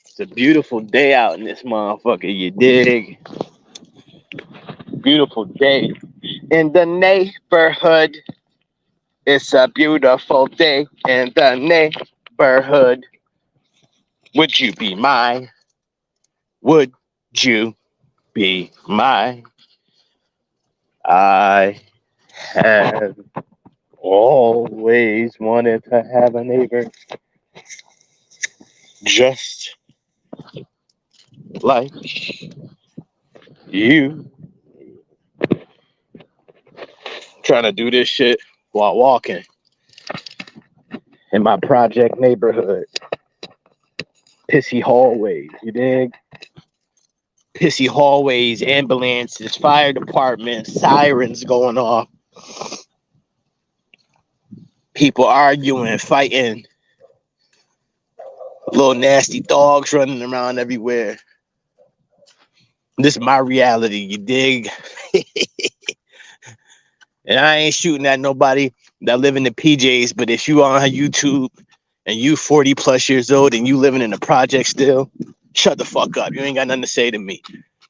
It's a beautiful day out in this motherfucker, you dig? Beautiful day in the neighborhood. It's a beautiful day in the neighborhood. Would you be mine? Would you be mine? I have always wanted to have a neighbor just like you. Trying to do this shit while walking in my project neighborhood. Pissy hallways, you dig? Pissy hallways, ambulances, fire departments, sirens going off, people arguing, fighting, little nasty dogs running around everywhere. This is my reality, you dig? And I ain't shooting at nobody that live in the PJs, but if you on YouTube and you 40 plus years old and you living in a project still, shut the fuck up. You ain't got nothing to say to me.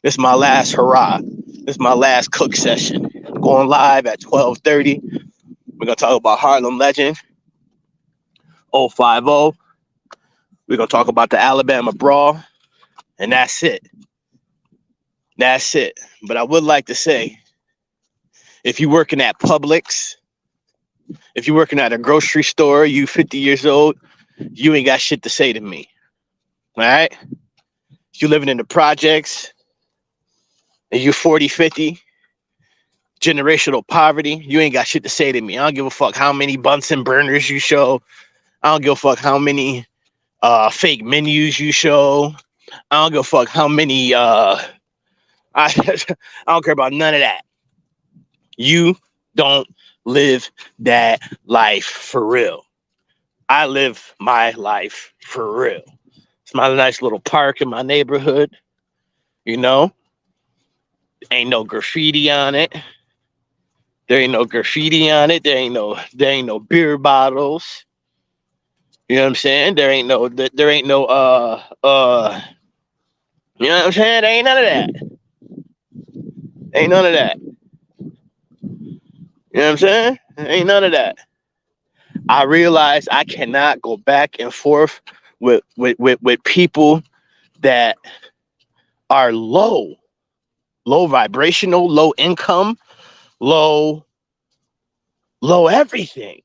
This is my last hurrah. This is my last cook session. I'm going live at 12:30. We're going to talk about Harlem Legend, 050. We're going to talk about the Alabama Brawl, and that's it. That's it. But I would like to say, if you're working at Publix, if you're working at a grocery store, you 50 years old, you ain't got shit to say to me. All right? If you're living in the projects and you 40, 50, generational poverty, you ain't got shit to say to me. I don't give a fuck how many Bunsen burners you show. I don't give a fuck how many fake menus you show. I don't give a fuck how many I don't care about none of that. You don't live that life for real. I live my life for real. It's my nice little park in my neighborhood. You know, ain't no graffiti on it. There ain't no graffiti on it. There ain't no beer bottles. You know what I'm saying? There ain't no you know what I'm saying? There ain't none of that. Ain't none of that. You know what I'm saying? Ain't none of that. I realize I cannot go back and forth with people that are low vibrational, low income, low everything.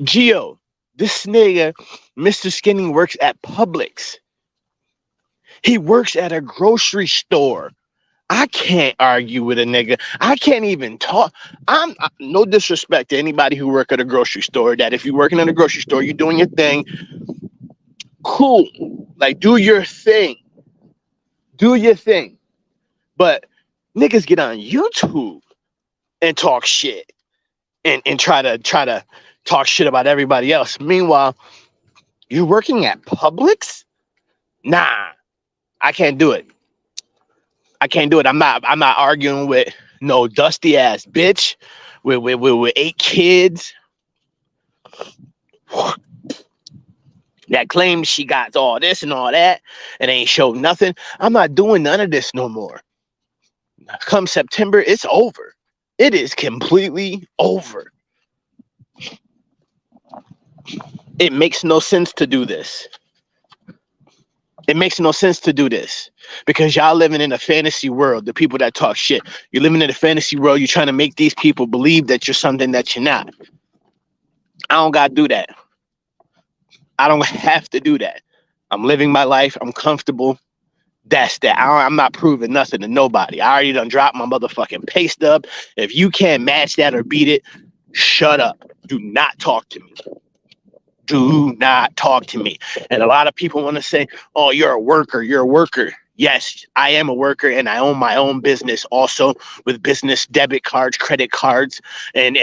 Geo, this nigga, Mr. Skinny, works at Publix. He works at a grocery store. I can't argue with a nigga. I can't even talk. I'm no disrespect to anybody who work at a grocery store. That if you're working in a grocery store, you're doing your thing. Cool. Like, do your thing. Do your thing. But niggas get on YouTube and talk shit and try to talk shit about everybody else. Meanwhile, you're working at Publix? Nah, I can't do it. I can't do it. I'm not arguing with no dusty ass bitch with 8 kids that claims she got all this and all that and ain't showed nothing. I'm not doing none of this no more. Come September, it's over. It is completely over. It makes no sense to do this. It makes no sense to do this because y'all living in a fantasy world. The people that talk shit, you're living in a fantasy world. You're trying to make these people believe that you're something that you're not. I don't got to do that. I don't have to do that. I'm living my life. I'm comfortable. That's that. I'm not proving nothing to nobody. I already done dropped my motherfucking pay stub. If you can't match that or beat it, shut up. Do not talk to me. Do not talk to me. And a lot of people want to say, oh, you're a worker. You're a worker. Yes, I am a worker and I own my own business also with business debit cards, credit cards, and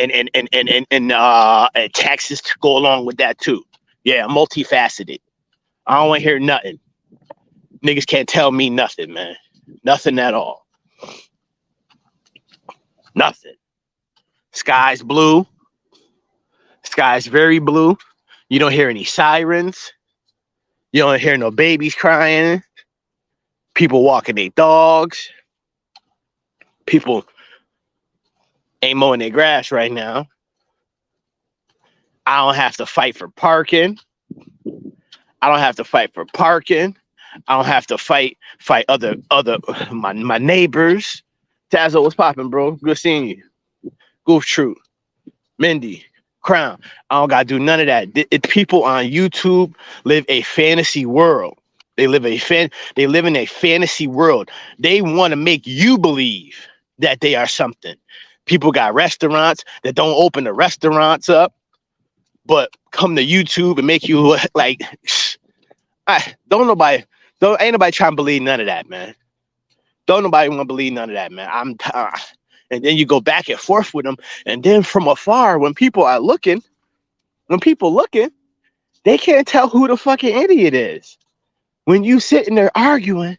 taxes to go along with that too. Yeah, multifaceted. I don't want to hear nothing. Niggas can't tell me nothing, man. Nothing at all. Nothing. Sky's blue. Sky's very blue. You don't hear any sirens. You don't hear no babies crying. People walking their dogs. People ain't mowing their grass right now. I don't have to fight for parking. I don't have to fight for parking. I don't have to fight other my neighbors. Tazo, what's popping, bro? Good seeing you. Goof Troop, Mindy, Crown. I don't gotta do none of that. People on YouTube live a fantasy world. They live in a fantasy world. They want to make you believe that they are something. People got restaurants that don't open the restaurants up, but come to YouTube and make you like, ain't nobody trying to believe none of that, man. Don't nobody want to believe none of that, man. And then you go back and forth with them, and then from afar, when people looking, they can't tell who the fucking idiot is. When you sitting there arguing,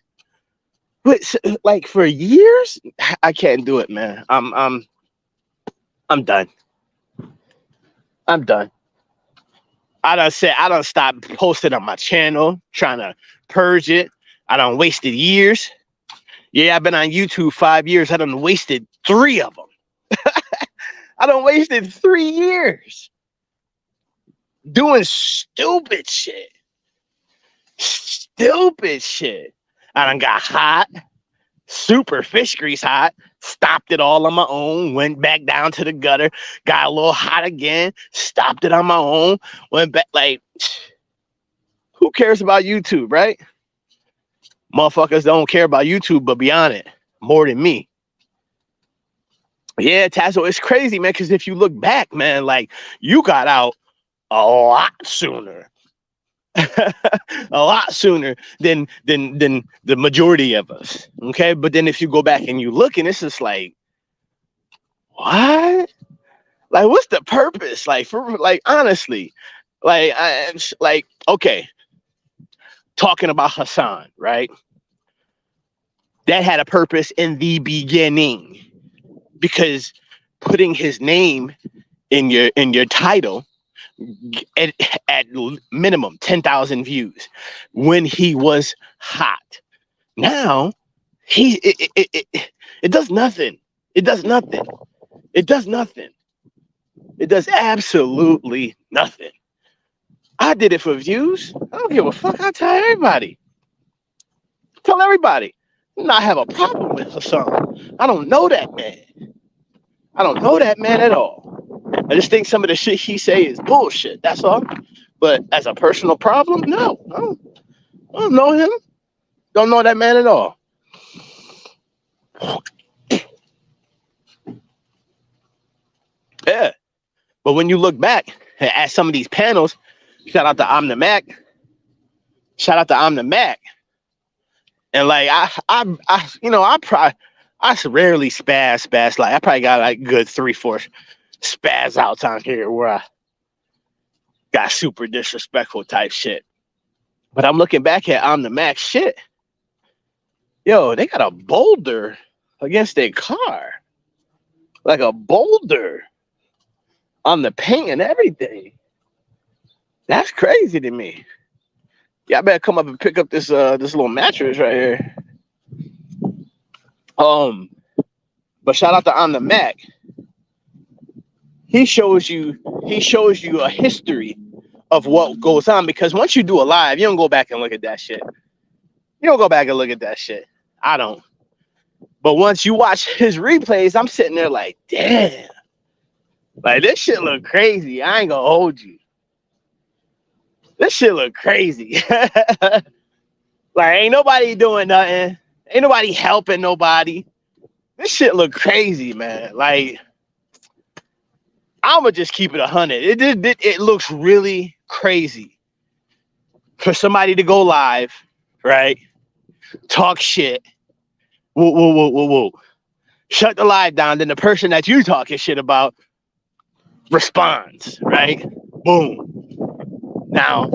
but like for years, I can't do it, man. I'm done. I'm done. I done stopped posting on my channel, trying to purge it. I done wasted years. Yeah, I've been on YouTube 5 years. I done wasted 3 of them. I done wasted 3 years doing stupid shit. Stupid shit. I done got hot, super fish grease hot, stopped it all on my own, went back down to the gutter, got a little hot again, stopped it on my own, went back. Like, who cares about YouTube, right? Motherfuckers don't care about YouTube, but beyond it, more than me. Yeah, Tazo, it's crazy, man, because if you look back, man, like, you got out a lot sooner. A lot sooner than the majority of us. Okay, but then if you go back and you look, and it's just like, what? Like, what's the purpose? Like, for like, honestly, like, okay, talking about Hassan, right? That had a purpose in the beginning, because putting his name in your title at minimum 10,000 views when he was hot. Now it does nothing. It does nothing. It does nothing. It does absolutely nothing. I did it for views. I don't give a fuck. I tell everybody. Tell everybody. I have a problem with Hassan. I don't know that man. I don't know that man at all. I just think some of the shit he say is bullshit. That's all. But as a personal problem, no. I don't know him. Don't know that man at all. Yeah. But when you look back at some of these panels, shout out to I'm the Mac. And like I rarely spaz. Like I probably got like good 3-4 spaz outs on here where I got super disrespectful type shit. But I'm looking back at I'm the Mac shit. Yo, they got a boulder against their car. Like a boulder on the paint and everything. That's crazy to me. Y'all better come up and pick up this little mattress right here. But shout out to On the Mac. He shows you a history of what goes on, because once you do a live, you don't go back and look at that shit. I don't. But once you watch his replays, I'm sitting there like, damn. Like, this shit look crazy. I ain't gonna hold you. This shit look crazy. Like, ain't nobody doing nothing. Ain't nobody helping nobody. This shit look crazy, man. Like, I'ma just keep it 100. It looks really crazy for somebody to go live, right? Talk shit. Whoa. Shut the live down. Then the person that you talking shit about responds, right? Boom. Now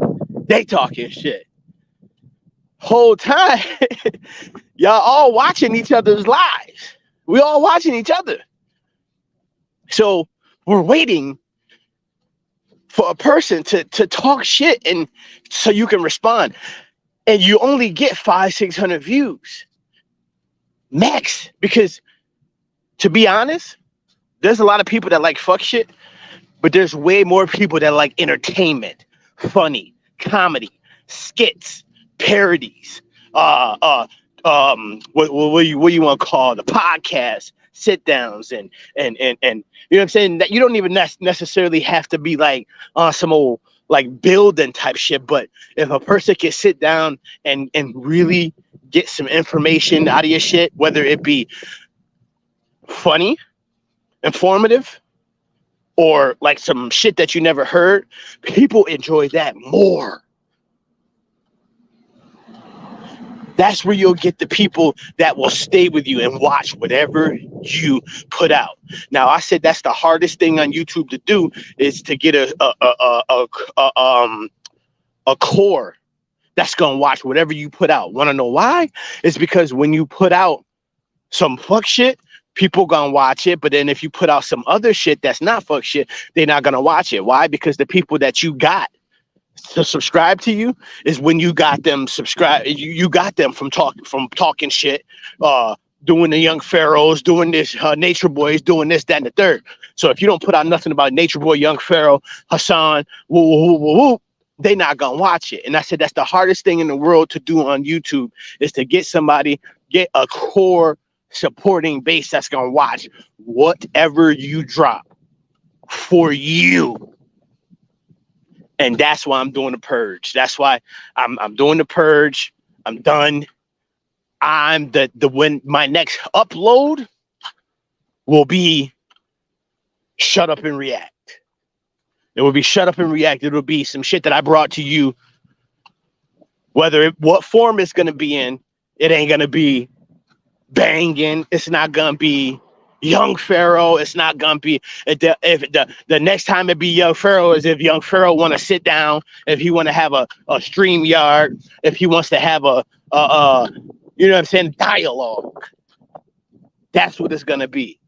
they talking shit. Whole time, y'all all watching each other's lives. We all watching each other. So we're waiting for a person to talk shit and so you can respond. And you only get 500-600 views max. Because to be honest, there's a lot of people that like fuck shit, but there's way more people that like entertainment, funny, comedy, skits, parodies, uh, uh, what you want to call the podcast, sit downs, and you know what I'm saying. That you don't even necessarily have to be like on some old like building type shit, but if a person can sit down and really get some information out of your shit, whether it be funny, informative, or like some shit that you never heard, people enjoy that more. That's where you'll get the people that will stay with you and watch whatever you put out. Now, I said that's the hardest thing on YouTube to do is to get a core that's gonna watch whatever you put out. Want to know why? It's because when you put out some fuck shit, people gonna watch it. But then if you put out some other shit that's not fuck shit, they're not gonna watch it. Why? Because the people that you got to subscribe to you is when you got them subscribe. You got them from talking shit, doing the Young Pharaohs, doing this Nature Boys, doing this, that, and the third. So if you don't put out nothing about Nature Boy, Young Pharaoh, Hassan, woo, woo, woo, woo, woo, they not gonna watch it. And I said that's the hardest thing in the world to do on YouTube is to get a core supporting base that's gonna watch whatever you drop for you. And that's why I'm doing the purge. That's why I'm doing the purge. I'm done. I'm the when my next upload will be shut up and react. It will be shut up and react. It will be some shit that I brought to you. What form it's gonna be in, it ain't gonna be banging. It's not gonna be Young Pharaoh. It's not gonna be if the next time it be Young Pharaoh is if Young Pharaoh want to sit down, if he want to have a stream yard, if he wants to have a you know what I'm saying, dialogue. That's what it's gonna be.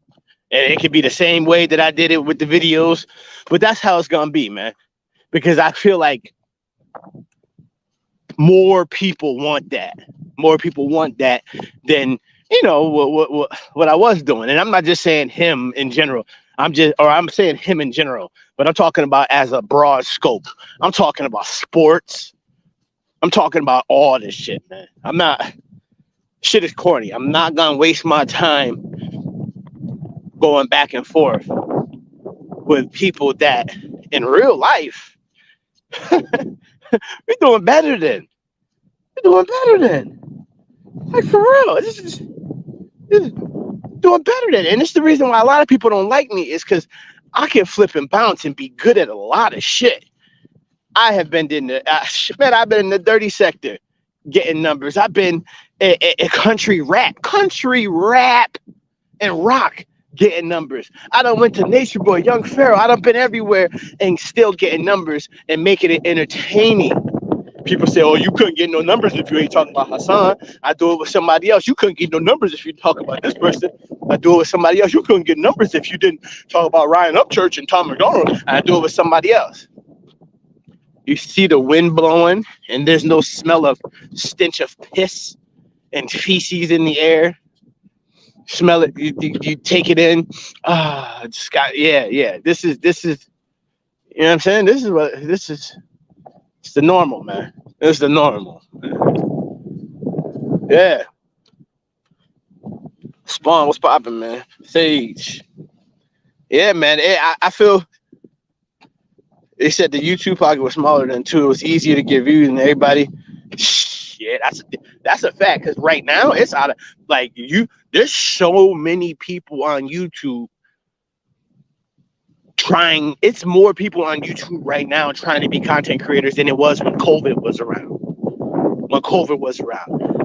And it could be the same way that I did it with the videos, but that's how it's gonna be, man. Because I feel like more people want that. More people want that than what I was doing. And I'm not just saying him in general. I'm saying him in general, but I'm talking about as a broad scope. I'm talking about sports. I'm talking about all this shit, man. Shit is corny. I'm not gonna waste my time going back and forth with people that in real life we're doing better than. We're doing better than. Like for real. This is doing better than. And it's the reason why a lot of people don't like me is because I can flip and bounce and be good at a lot of shit. I have been in I've been in the dirty sector getting numbers. I've been a country rap and rock getting numbers. I done went to Nature Boy, Young Pharaoh. I done been everywhere and still getting numbers and making it entertaining. People say, oh, you couldn't get no numbers if you ain't talking about Hassan. I do it with somebody else. You couldn't get no numbers if you talk about this person. I do it with somebody else. You couldn't get numbers if you didn't talk about Ryan Upchurch and Tom McDonald. I do it with somebody else. You see the wind blowing and there's no smell of stench of piss and feces in the air. Smell it. You take it in. Just got, yeah. This is, you know what I'm saying? This is, it's the normal, man. It's the normal. Yeah. Spawn, what's popping, man? Sage. Yeah, man. I feel they said the YouTube pocket was smaller than 2. It was easier to get views than everybody. Yeah, that's a fact. Because right now it's out of like there's so many people on YouTube trying. It's more people on YouTube right now trying to be content creators than it was when COVID was around.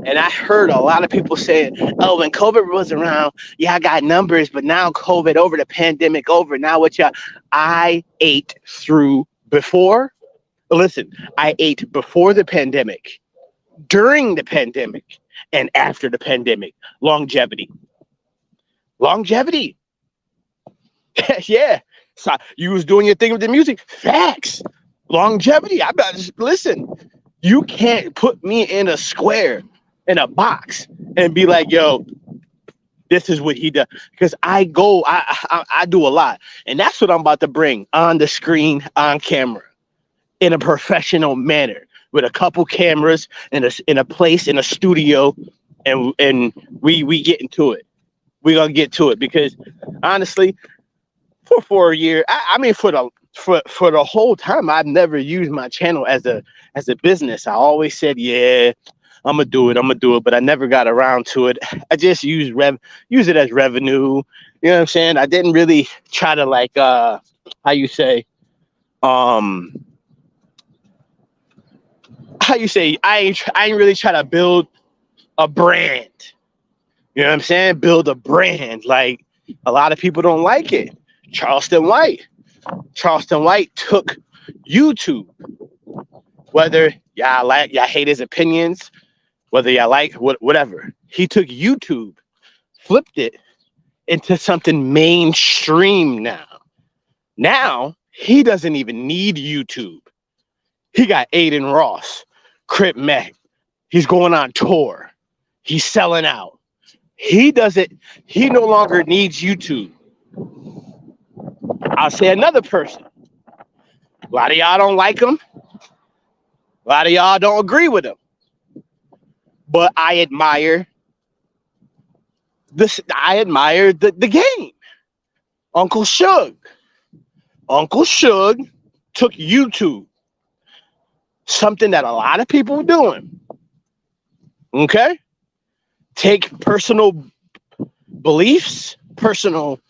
And I heard a lot of people saying, oh, when COVID was around, yeah, I got numbers, but now COVID over, the pandemic over. Now what y'all, I ate through before. Listen, I ate before the pandemic, during the pandemic, and after the pandemic. Longevity. Yeah. So you was doing your thing with the music. Facts. Longevity. Listen, you can't put me in a square, in a box, and be like, yo, this is what he does. Because I do a lot. And that's what I'm about to bring on the screen, on camera, in a professional manner, with a couple cameras in a place, in a studio, and we get into it. We're gonna get to it because honestly, for a year, I mean for the whole time, I've never used my channel as a business. I always said, yeah, I'm gonna do it, but I never got around to it. I just use it as revenue. You know what I'm saying? I didn't really try to like how you say um I ain't really try to build a brand. You know what I'm saying? Build a brand. Like a lot of people don't like it. Charleston White. Charleston White took YouTube. Whether y'all hate his opinions, whether y'all like whatever. He took YouTube, flipped it into something mainstream now. Now he doesn't even need YouTube. He got Aiden Ross, Crip Mac. He's going on tour. He's selling out. He no longer needs YouTube. I'll say another person. A lot of y'all don't like him. A lot of y'all don't agree with him. But I admire this. I admire the game. Uncle Suge. Uncle Suge took YouTube. Something that a lot of people are doing. Okay? Take personal beliefs, personal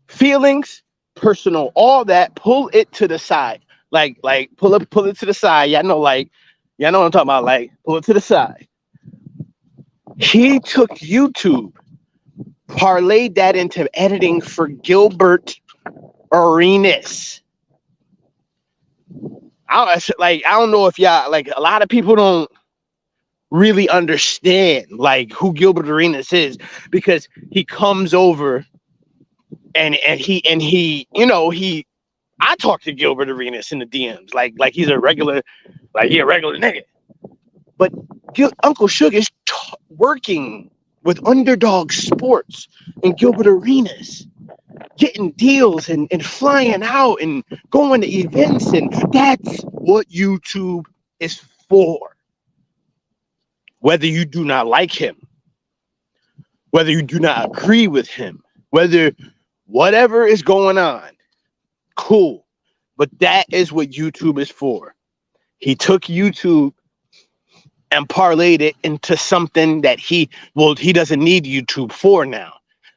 feelings, personal all that, pull it to the side. Like pull it to the side. Y'all know what I'm talking about. Like pull it to the side. He took YouTube, parlayed that into editing for Gilbert Arenas. I don't know if y'all like a lot of people don't really understand like who Gilbert Arenas is because he comes over and he I talk to Gilbert Arenas in the DMs like he's a regular nigga. But Uncle Suge is working with Underdog Sports and Gilbert Arenas, getting deals and flying out and going to events, and that's what YouTube is for. Whether you do not like him, whether you do not agree with him, whatever is going on, cool. But that is what YouTube is for. He took YouTube and parlayed it into something that he doesn't need YouTube for now.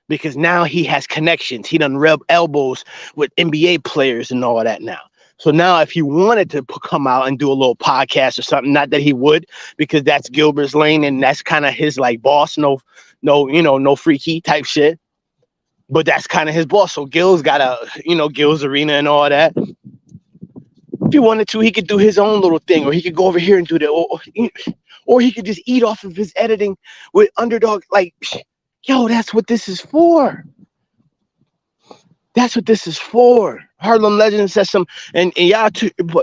Because now he has connections. He done rub elbows with NBA players and all that now. So now if he wanted to come out and do a little podcast or something, not that he would, because that's Gilbert's lane and that's kind of his like boss, no freaky type shit. But that's kind of his boss. So Gil's got Gil's Arena and all that. If he wanted to, he could do his own little thing, or he could go over here and do that, or he could just eat off of his editing with Underdog. Like, yo, that's what this is for. That's what this is for. Harlem Legends says and y'all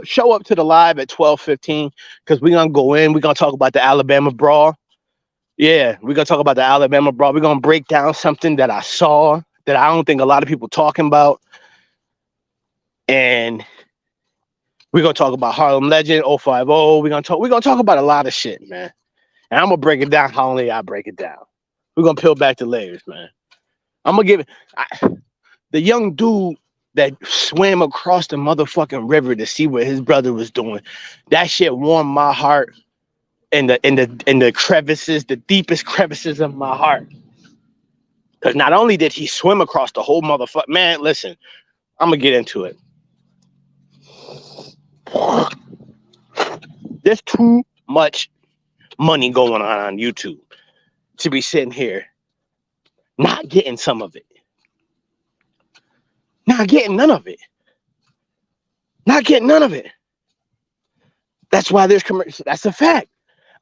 show up to the live at 12:15 because we're gonna go in. We're gonna talk about the Alabama brawl. Yeah, we're gonna talk about the Alabama brawl. We're gonna break down something that I saw that I don't think a lot of people talking about, and we're gonna talk about Harlem Legend 050. We're gonna talk about a lot of shit, man. And I'm gonna break it down how only I break it down. We're gonna peel back the layers, man. I'm gonna give it. The young dude that swam across the motherfucking river to see what his brother was doing, that shit warmed my heart in the crevices, the deepest crevices of my heart. Because not only did he swim across the whole motherfucker, man, listen, I'm gonna get into it. There's too much money going on YouTube to be sitting here not getting some of it. Not getting none of it. Not getting none of it. That's why there's commercials. That's a fact.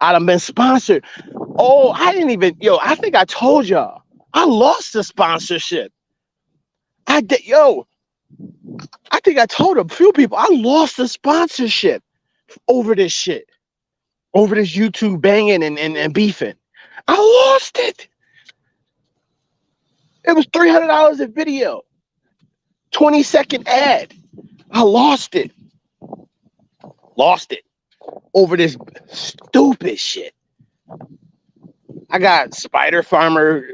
I done been sponsored. Oh, I think I told y'all. I lost the sponsorship. I think I told a few people I lost the sponsorship over this shit, over this YouTube banging and beefing. I lost it. It was $300 a video, 20-second ad. I lost it. Lost it over this stupid shit. I got Spider Farmer.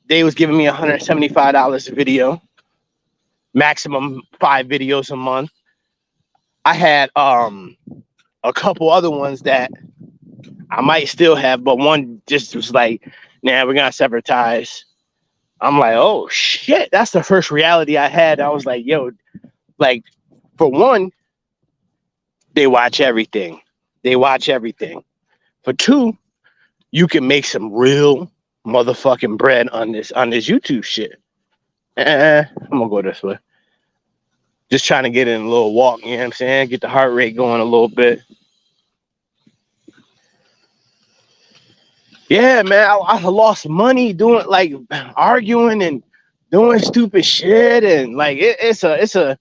They was giving me $175 a video, maximum 5 videos a month. I had a couple other ones that I might still have, but one just was like, nah, we're gonna sever ties. I'm like, oh shit, that's the first reality I had. I was like, yo, like, for one, they watch everything. They watch everything. For two, you can make some real motherfucking bread on this YouTube shit. I'm gonna go this way. Just trying to get in a little walk, you know what I'm saying? Get the heart rate going a little bit. Yeah, man, I lost money doing, like, arguing and doing stupid shit, and like it's a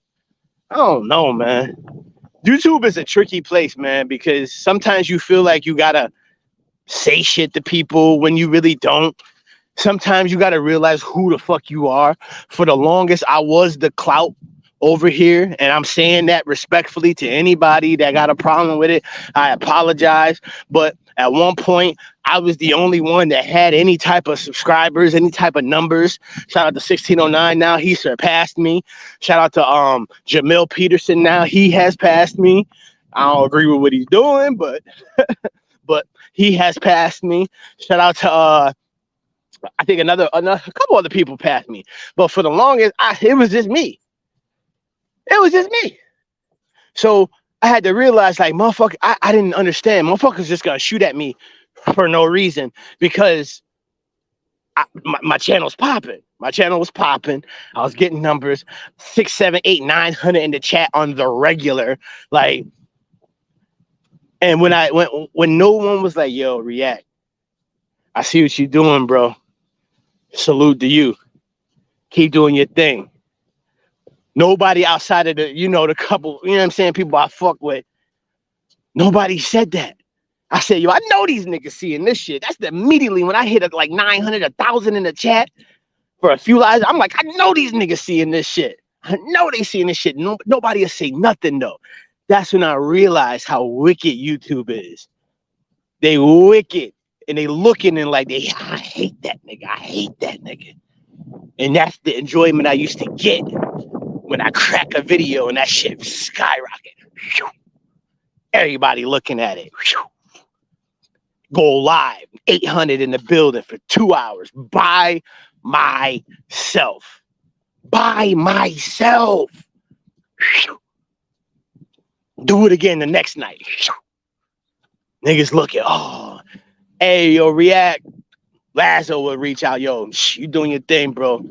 I don't know, man. YouTube is a tricky place, man, because sometimes you feel like you gotta say shit to people when you really don't. Sometimes you gotta realize who the fuck you are. For the longest, I was the clout over here, and I'm saying that respectfully to anybody that got a problem with it. I apologize, but at one point, I was the only one that had any type of subscribers, any type of numbers. Shout out to 1609 now. He surpassed me. Shout out to Jamil Peterson now. He has passed me. I don't agree with what he's doing, but he has passed me. Shout out to I think a couple other people passed me. But for the longest, it was just me. It was just me. So I had to realize, like, motherfucker, I didn't understand. Motherfuckers just gonna shoot at me for no reason because my channel's popping. My channel was popping. I was getting numbers 6, 7, 8, 900 in the chat on the regular. Like, and when no one was like, yo, react. I see what you're doing, bro. Salute to you. Keep doing your thing. Nobody outside of the couple, you know what I'm saying, people I fuck with. Nobody said that. I said, yo, I know these niggas seeing this shit. That's immediately when I hit it like 900, 1,000 in the chat for a few lives. I'm like, I know these niggas seeing this shit. I know they seeing this shit. Nobody will say nothing though. That's when I realized how wicked YouTube is. They wicked. And they looking and like, I hate that nigga. I hate that nigga. And that's the enjoyment I used to get when I crack a video and that shit skyrocket. Everybody looking at it. Go live. 800 in the building for 2 hours. By myself. By myself. Do it again the next night. Niggas looking. Oh, hey, yo, react. Lazo will reach out. Yo, you doing your thing, bro.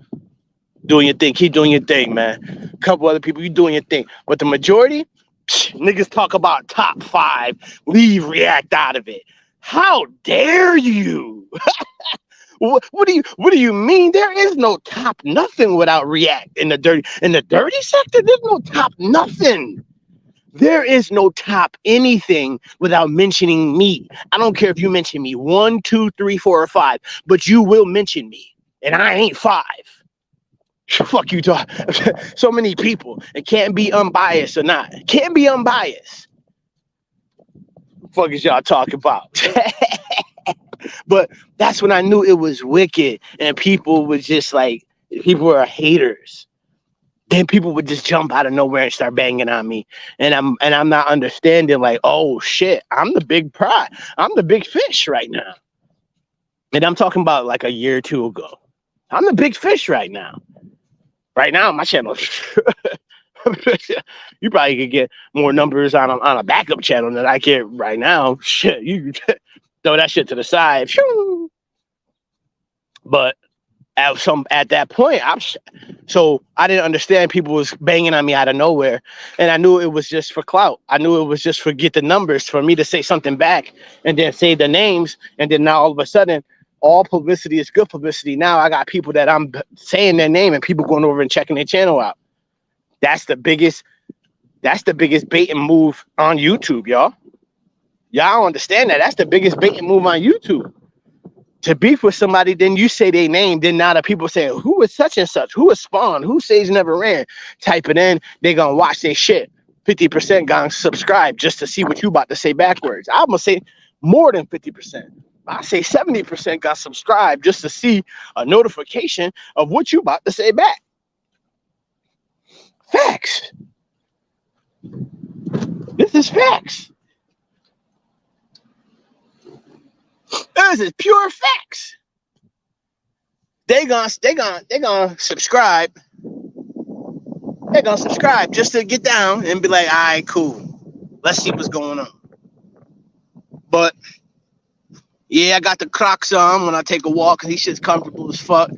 Doing your thing. Keep doing your thing, man. A couple other people, you doing your thing. But the majority, niggas talk about top 5. Leave react out of it. How dare you? What do you mean? There is no top nothing without react in the dirty sector. There's no top nothing. There is no top anything without mentioning me. I don't care if you mention me 1, 2, 3, 4, or 5, but you will mention me, and I ain't 5. Fuck you, talk. So many people. It can't be unbiased or not. Can't be unbiased. Fuck is y'all talking about? But that's when I knew it was wicked, and people was just like, people were haters. Then people would just jump out of nowhere and start banging on me, and I'm not understanding. Like, oh shit, I'm the big prize. I'm the big fish right now, and I'm talking about like a year or 2 ago. I'm the big fish right now. Right now, my channel. You probably could get more numbers on a backup channel than I get right now. Shit, you throw that shit to the side. But at that point, so I didn't understand. People was banging on me out of nowhere, and I knew it was just for clout. I knew it was just for get the numbers, for me to say something back, and then say the names, and then now all of a sudden, all publicity is good publicity. Now I got people that I'm saying their name, and people going over and checking their channel out. That's the biggest bait and move on YouTube, y'all. Y'all don't understand that. That's the biggest bait and move on YouTube. To beef with somebody, then you say their name, then now the people say, who is such and such? Who is Spawn? Who Sage Never Ran? Type it in, they gonna watch their shit. 50% gonna subscribe just to see what you about to say backwards. I'm gonna say more than 50%. I say 70% got subscribed just to see a notification of what you about to say back. Facts. This is facts. This is pure facts. They gonna subscribe. They're gonna subscribe just to get down and be like, all right, cool. Let's see what's going on. But yeah, I got the Crocs on when I take a walk because these shit's comfortable as fuck.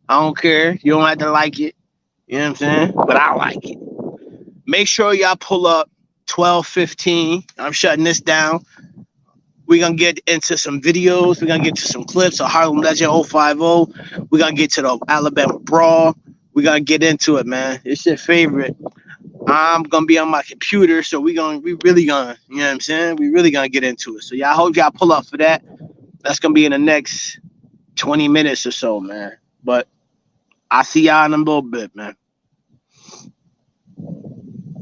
I don't care. You don't have to like it. You know what I'm saying? But I like it. Make sure y'all pull up 12:15. I'm shutting this down. We're going to get into some videos. We're going to get to some clips of Harlem Legend 050. We're going to get to the Alabama Brawl. We're going to get into it, man. It's your favorite. I'm going to be on my computer, so we really going to, you know what I'm saying? We really going to get into it. So y'all hope y'all pull up for that. That's going to be in the next 20 minutes or so, man. But I'll see y'all in a little bit, man.